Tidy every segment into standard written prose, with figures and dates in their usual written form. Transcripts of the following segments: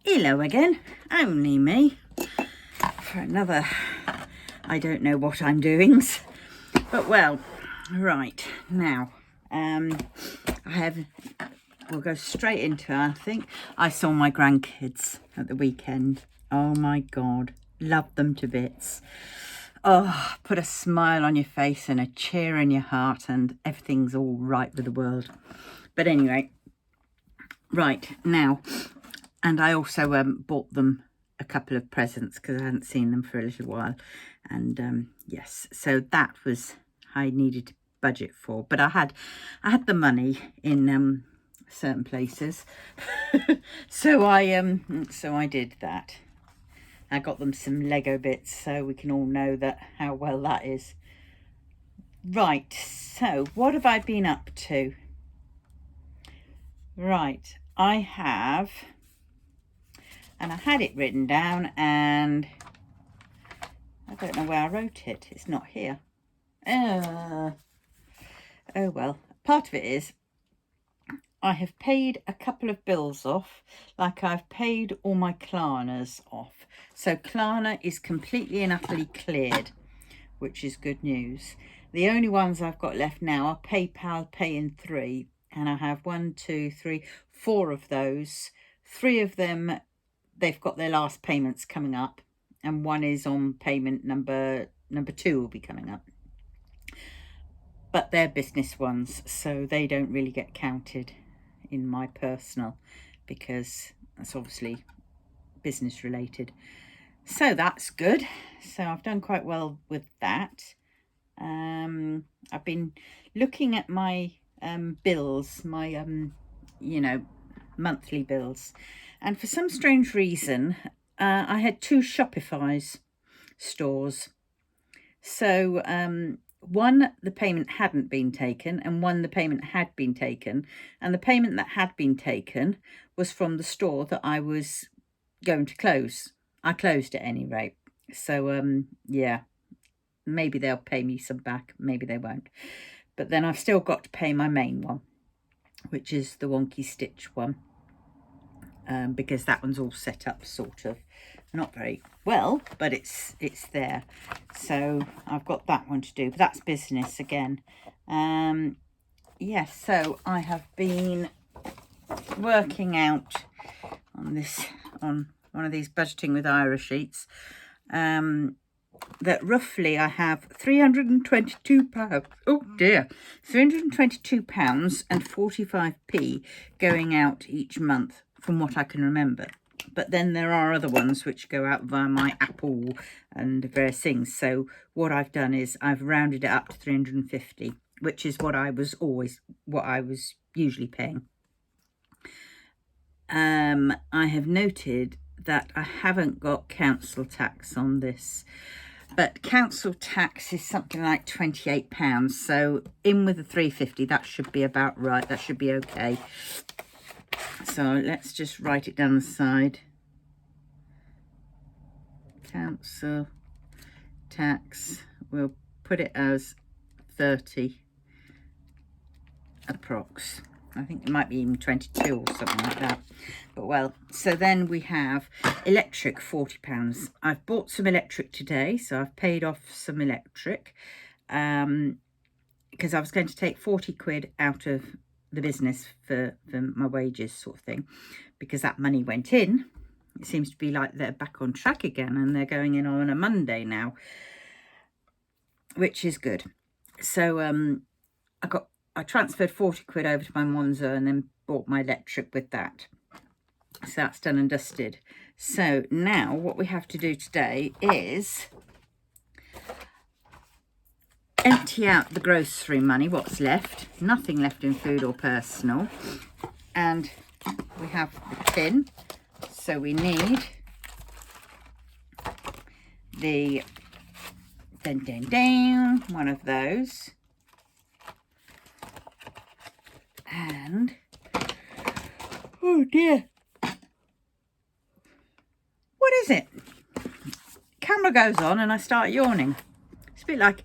Hello again, only me for another I don't know what I'm doing, but well, right now we'll go straight into it. I think I saw my grandkids at the weekend. Oh my god, love them to bits. Oh, put a smile on your face and a cheer in your heart and everything's all right with the world. But anyway, right now, and I also bought them a couple of presents because I hadn't seen them for a little while. And yes, so that was I needed to budget for. But I had the money in certain places, so I did that. I got them some Lego bits so we can all know that how well that is. Right, so what have I been up to? Right, I have, and I had it written down and I don't know where I wrote it. It's not here. Oh well, part of it is I have paid a couple of bills off, like I've paid all my Klarnas off. So Klarna is completely and utterly cleared, which is good news. The only ones I've got left now are PayPal Pay in 3, and I have 1, 2, 3, 4 of those. 3 of them, they've got their last payments coming up, and one is on payment number 2 will be coming up. But they're business ones, so they don't really get counted in my personal, because that's obviously business related. So that's good. So I've done quite well with that. I've been looking at my bills, my monthly bills, and for some strange reason I had 2 Shopify stores. So one, the payment hadn't been taken, and one, the payment had been taken. And the payment that had been taken was from the store that I was going to close. I closed at any rate. So, yeah, maybe they'll pay me some back, maybe they won't. But then I've still got to pay my main one, which is the Wonky Stitch one, because that one's all set up sort of. Not very well, but it's there. So I've got that one to do, but that's business again. Yes, so I have been working out on one of these budgeting with Ira sheets, that roughly I have £322. Oh dear, £322 and 45p going out each month from what I can remember. But then there are other ones which go out via my Apple and various things. So what I've done is I've rounded it up to 350, which is what I was usually paying. I have noted that I haven't got council tax on this, but council tax is something like £28. So in with the 350, that should be about right. That should be okay. So let's just write it down the side. Council tax, we'll put it as 30 approx. I think it might be even 22 or something like that. But well, so then we have electric, £40. I've bought some electric today, so I've paid off some electric, because I was going to take 40 quid out of the business for my wages sort of thing, because that money went in. It seems to be like they're back on track again, and they're going in on a Monday now, which is good. So I transferred 40 quid over to my Monzo and then bought my electric with that. So that's done and dusted. So now what we have to do today is empty out the grocery money, what's left. Nothing left in food or personal. And we have the tin. So we need the one of those. And, oh dear. What is it? Camera goes on and I start yawning. It's a bit like,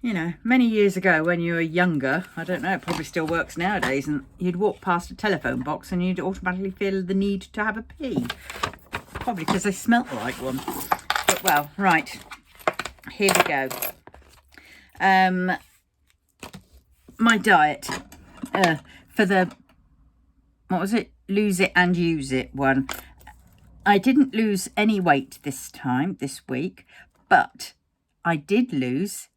you know, many years ago when you were younger, I don't know, it probably still works nowadays, and you'd walk past a telephone box and you'd automatically feel the need to have a pee. Probably because they smelt like one. But well, right. Here we go. My diet for the, what was it? Lose it and use it one. I didn't lose any weight this week, but I did lose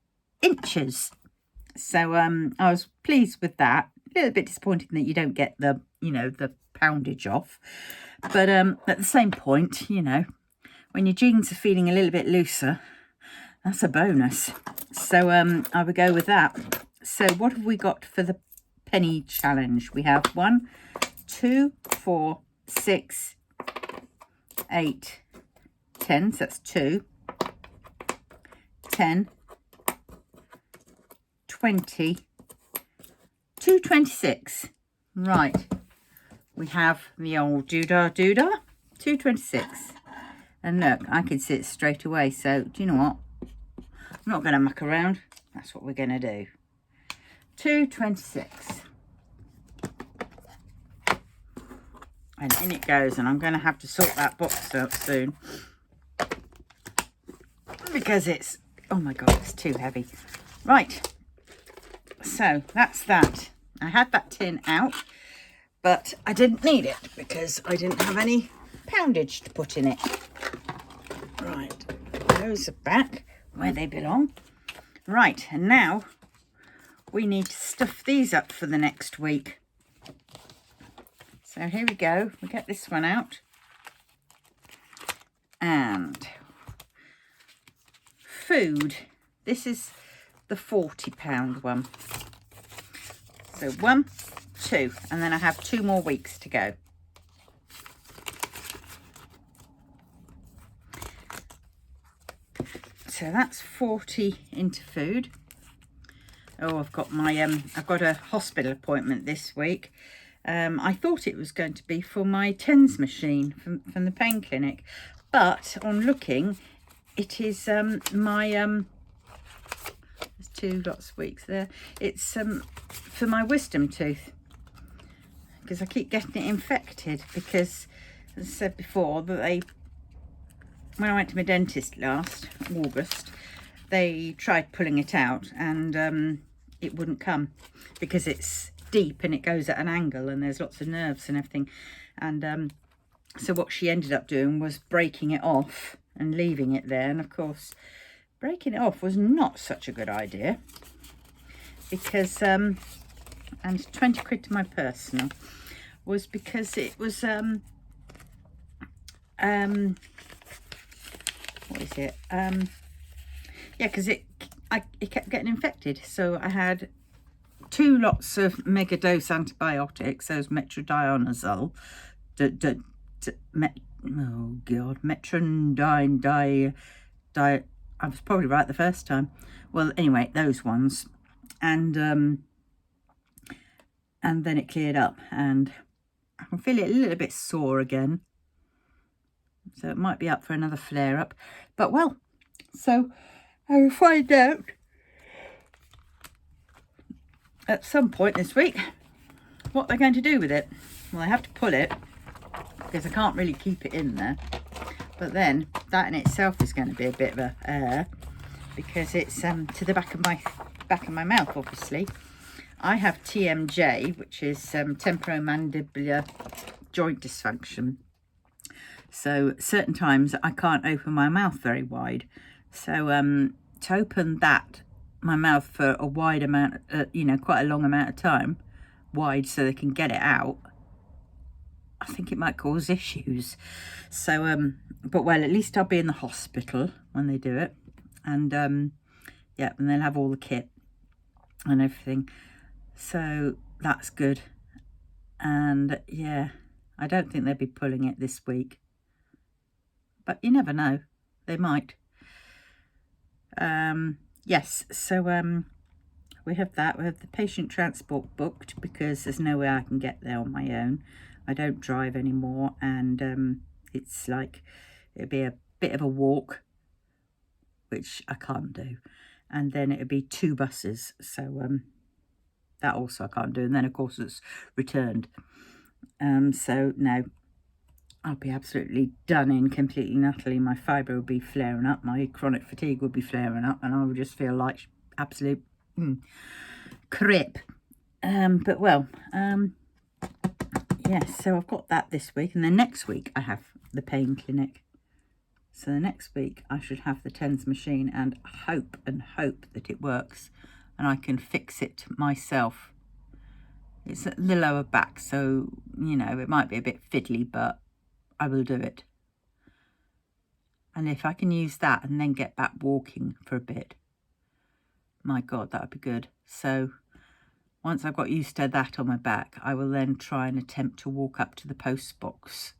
inches. So I was pleased with that. A little bit disappointing that you don't get the, the poundage off. But at the same point, when your jeans are feeling a little bit looser, that's a bonus. So I would go with that. So what have we got for the penny challenge? We have 1, 2, 4, 6, 8, 10. So that's 2, 10, 20, 226. Right. We have the old doodah, 226. And look, I can see it straight away. So do you know what? I'm not going to muck around. That's what we're going to do. 226. And in it goes. And I'm going to have to sort that box out soon. Because it's, oh my God, it's too heavy. Right. So that's that. I had that tin out. But I didn't need it because I didn't have any poundage to put in it. Right. Those are back where they belong. Right, and now we need to stuff these up for the next week. So here we go. We get this one out. And food. This is the £40 one. So 1, 2, and then I have 2 more weeks to go. So that's 40 into food. Oh, I've got my I've got a hospital appointment this week. I thought it was going to be for my TENS machine from the pain clinic, but on looking, it is my there's 2 lots of weeks there. It's for my wisdom tooth, because I keep getting it infected. Because, as I said before, that when I went to my dentist last August, they tried pulling it out and it wouldn't come because it's deep and it goes at an angle and there's lots of nerves and everything. And so what she ended up doing was breaking it off and leaving it there. And of course, breaking it off was not such a good idea because, and 20 quid to my personal, was because it was, what is it? Yeah, because it kept getting infected. So I had 2 lots of mega dose antibiotics, those metronidazole, metronidine, I was probably right the first time. Well, anyway, those ones, and then it cleared up, and I can feel it a little bit sore again. So it might be up for another flare-up. But, well, so I will find out at some point this week what they're going to do with it. Well, I have to pull it because I can't really keep it in there. But then that in itself is going to be a bit of a error because it's to the back of my mouth, obviously. I have TMJ, which is temporomandibular joint dysfunction. So certain times I can't open my mouth very wide. So to open my mouth for a wide amount, quite a long amount of time, wide so they can get it out, I think it might cause issues. So, but well, at least I'll be in the hospital when they do it. And yeah, and they'll have all the kit and everything. So that's good. And yeah, I don't think they'll be pulling it this week. But you never know. They might. Yes, so we have that. We have the patient transport booked because there's no way I can get there on my own. I don't drive anymore, and it's like it'd be a bit of a walk, which I can't do. And then it'd be 2 buses, so that also I can't do. And then, of course, it's returned. So, no. I'll be absolutely done in, completely and utterly. My fibre will be flaring up, my chronic fatigue will be flaring up, and I will just feel like absolute crip. But well, yes, so I've got that this week, and then next week I have the pain clinic. So the next week I should have the TENS machine and hope that it works and I can fix it myself. It's at the lower back, so, you know, it might be a bit fiddly, but I will do it. And if I can use that and then get back walking for a bit, my God, that would be good. So once I've got used to that on my back, I will then try and attempt to walk up to the post box.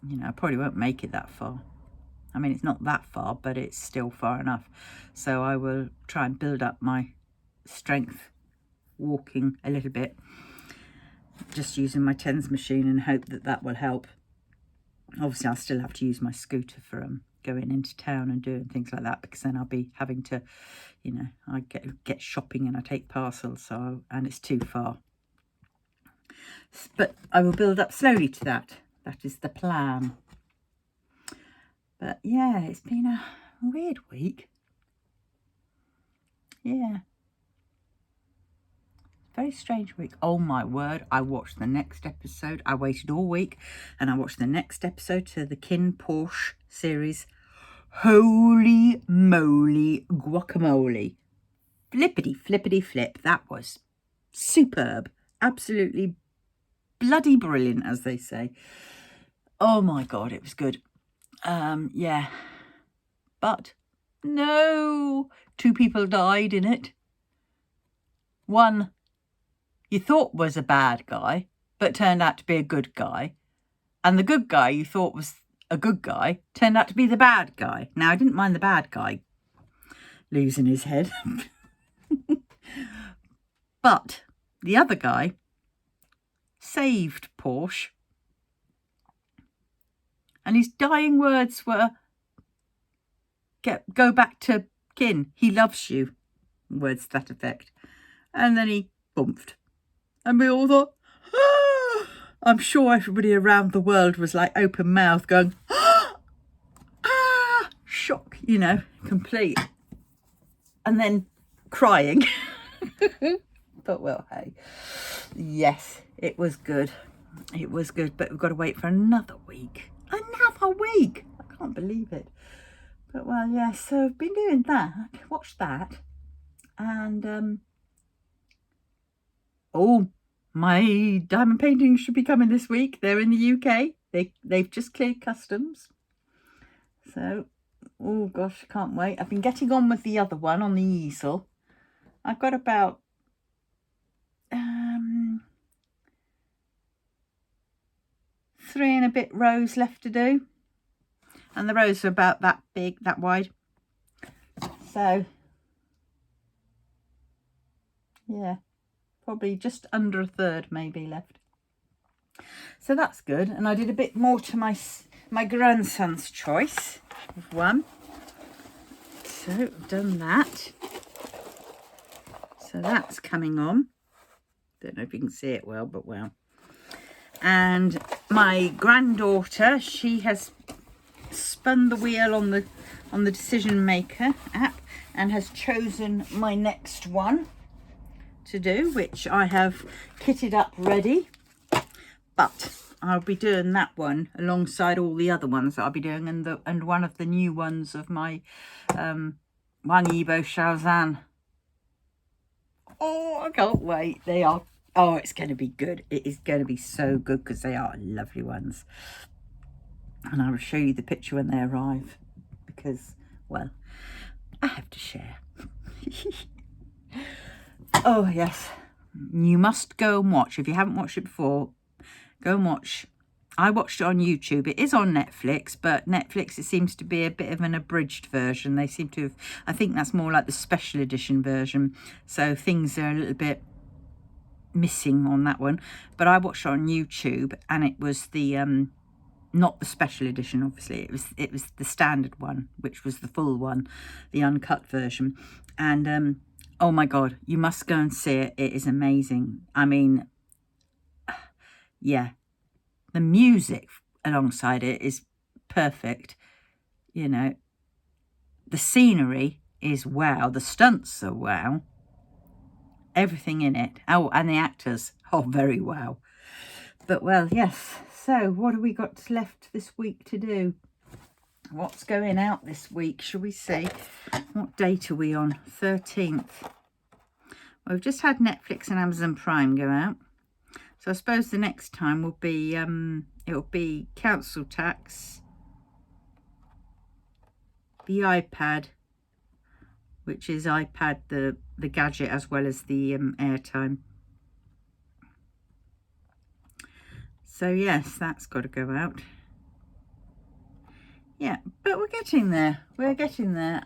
You know, I probably won't make it that far. I mean, it's not that far, but it's still far enough. So I will try and build up my strength walking a little bit, just using my TENS machine, and hope that that will help. Obviously, I'll still have to use my scooter for going into town and doing things like that, because then I'll be having to, you know, I get shopping and I take parcels, and it's too far. But I will build up slowly to that. That is the plan. But yeah, it's been a weird week. Yeah. Very strange week. Oh my word, I watched the next episode. I waited all week and I watched the next episode to the Kin Porsche series. Holy moly guacamole. Flippity flip. That was superb. Absolutely bloody brilliant, as they say. Oh my God, it was good. Yeah. But no, 2 people died in it. One you thought was a bad guy, but turned out to be a good guy. And the good guy you thought was a good guy turned out to be the bad guy. Now, I didn't mind the bad guy losing his head. But the other guy saved Porsche. And his dying words were, go back to Kin. He loves you. Words to that effect. And then he bumped. And we all thought, ah! I'm sure everybody around the world was like open mouth going, ah! Shock, you know, complete. And then crying. But well, hey, yes, it was good. It was good, but we've got to wait for another week. Another week! I can't believe it. But well, yeah, so I've been doing that. Watched that. And, oh, my diamond paintings should be coming this week. They're in the UK. They've just cleared customs. So, oh gosh, I can't wait. I've been getting on with the other one on the easel. I've got about 3 and a bit rows left to do. And the rows are about that big, that wide. So, yeah, probably just under a third maybe left. So that's good. And I did a bit more to my grandson's choice of one. So I've done that. So that's coming on. Don't know if you can see it well, but well. And my granddaughter, she has spun the wheel on the Decision Maker app and has chosen my next one to do, which I have kitted up ready. But I'll be doing that one alongside all the other ones that I'll be doing, and one of the new ones of my Wang Yibo Shaozan. Oh, I can't wait. They are. Oh, it's going to be good. It is going to be so good because they are lovely ones. And I will show you the picture when they arrive because, well, I have to share. Oh, yes. You must go and watch. If you haven't watched it before, go and watch. I watched it on YouTube. It is on Netflix, but Netflix, it seems to be a bit of an abridged version. They seem to have, I think that's more like the special edition version. So things are a little bit missing on that one. But I watched it on YouTube, and it was the not the special edition, obviously. It was the standard one, which was the full one, the uncut version. And oh my God, you must go and see it. It is amazing. I mean, yeah, the music. alongside it is perfect. You know, the scenery is wow. The stunts are wow. Everything in it. Oh, and the actors. Oh, very wow. But, well, yes. So, what have we got left this week to do? What's going out this week? Shall we see? What date are we on? 13th. Well, we've just had Netflix and Amazon Prime go out. So I suppose the next time will be, it'll be council tax, the iPad, which is iPad, the gadget, as well as the airtime. So yes, that's got to go out. Yeah, but we're getting there. We're getting there.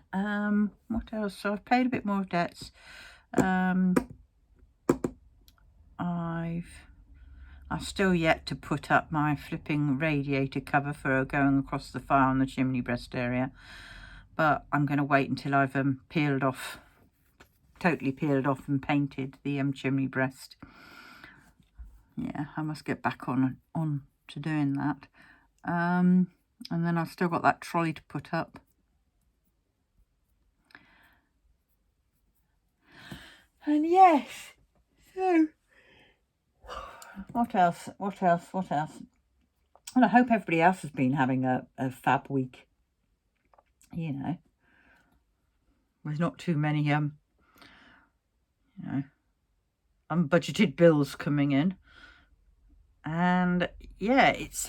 What else? So I've paid a bit more debts. I've still yet to put up my flipping radiator cover for going across the fire on the chimney breast area. But I'm going to wait until I've totally peeled off and painted the chimney breast. Yeah, I must get back on to doing that. And then I've still got that trolley to put up. And yes, so what else? And I hope everybody else has been having a fab week. You know, there's not too many you know, unbudgeted bills coming in. And yeah, it's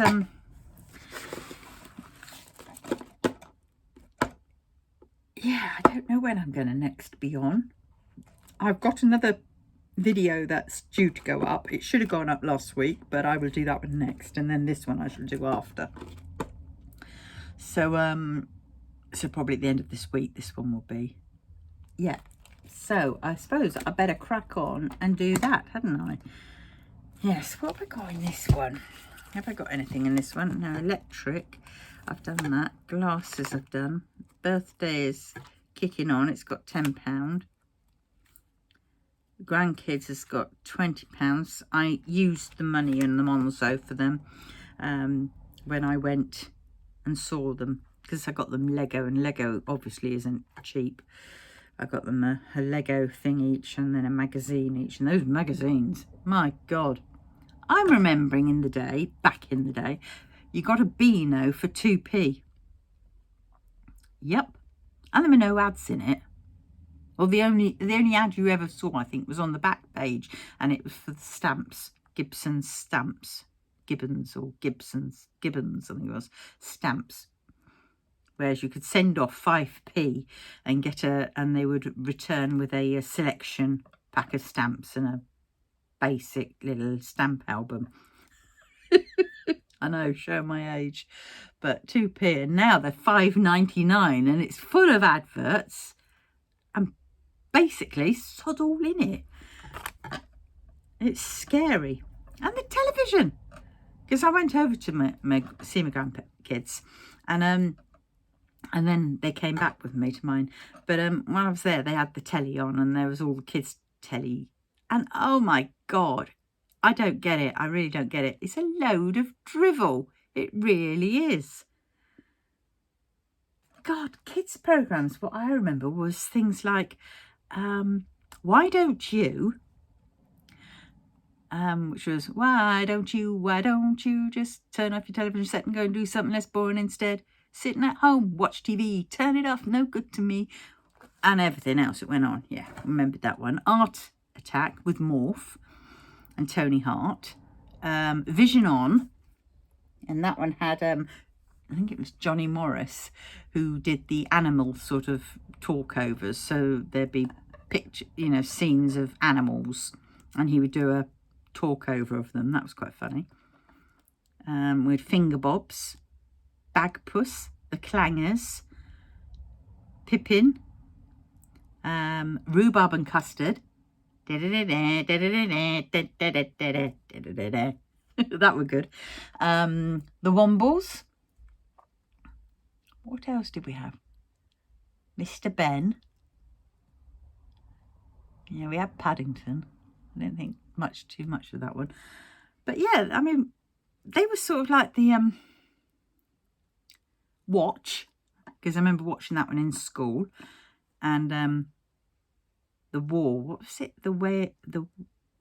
yeah, I don't know when I'm going to next be on. I've got another video that's due to go up. It should have gone up last week, but I will do that one next, and then this one I shall do after. So so probably at the end of this week this one will be. Yeah, so I suppose I better crack on and do that, hadn't I? Yes. What have I got in this one? Have I got anything in this one? No. Electric, I've done that. Glasses I've done. Birthday is kicking on. It's got £10. Grandkids has got £20. I used the money in the Monzo for them when I went and saw them, because I got them Lego, and Lego obviously isn't cheap. I got them a Lego thing each, and then a magazine each. And those magazines, my God. I'm remembering back in the day, you got a Beano for 2p. Yep. And there were no ads in it. Well, the only ad you ever saw, I think, was on the back page, and it was for the stamps, Gibson's stamps, Gibbons, I think it was, stamps. Whereas you could send off 5p and and they would return with a selection pack of stamps and a basic little stamp album. I know, show my age, but 2p, and now they're £5.99, and it's full of adverts and basically sod all in it. It's scary. And the television, because I went over to see my grandkids, and then they came back with me to mine. But while I was there, they had the telly on, and there was all the kids' telly. And oh my God, I don't get it. I really don't get it. It's a load of drivel. It really is. God, kids' programs, what I remember was things like, why don't you, which was, why don't you just turn off your television set and go and do something less boring instead? Sitting at home, watch TV, turn it off, no good to me. And everything else that went on. Yeah, remembered that one. Art Attack with Morph and Tony Hart. Vision On. And that one had, I think it was Johnny Morris who did the animal sort of talkovers. So there'd be scenes of animals, and he would do a talkover of them. That was quite funny. We had Finger Bobs, Bagpuss, The Clangers, Pippin, Rhubarb and Custard. That were good. The Wombles. What else did we have? Mr. Ben. Yeah, we had Paddington. I didn't think too much of that one. But yeah, I mean, they were sort of like the watch, because I remember watching that one in school. And the war, what was it? The way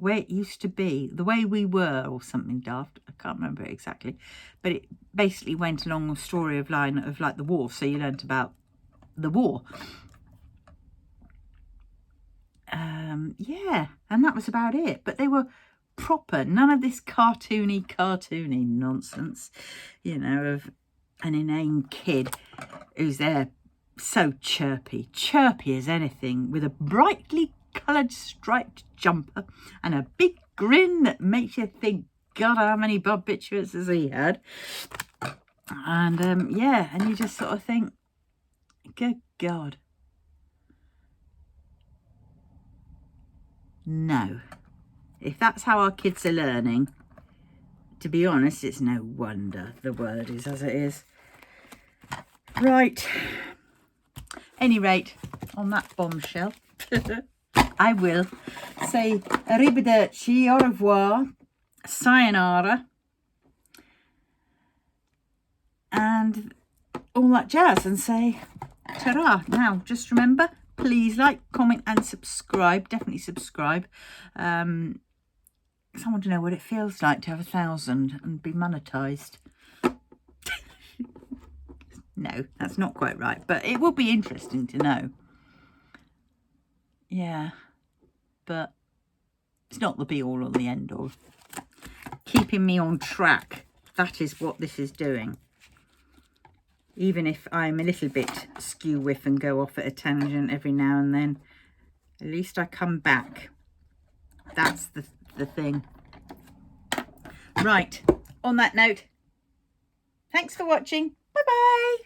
it used to be, the way we were, or something daft. I can't remember it exactly, but it basically went along the story of like the war. So you learnt about the war. Yeah, and that was about it. But they were proper, none of this cartoony nonsense, you know, of an inane kid who's there so chirpy as anything, with a brightly coloured striped jumper and a big grin that makes you think, God, how many barbiturates has he had? And yeah, and you just sort of think, good God. No. If that's how our kids are learning, to be honest, it's no wonder the world is as it is. Right. Any rate, on that bombshell, I will say arrivederci, au revoir, sayonara, and all that jazz, and say ta-ra. Now, just remember, please like, comment and subscribe. Definitely subscribe. I want to know what it feels like to have 1,000 and be monetized. No, that's not quite right, but it will be interesting to know. Yeah, but it's not the be-all or the end-all. Keeping me on track, that is what this is doing. Even if I'm a little bit skew-whiff and go off at a tangent every now and then, at least I come back. That's the thing. Right, on that note, thanks for watching. Bye-bye.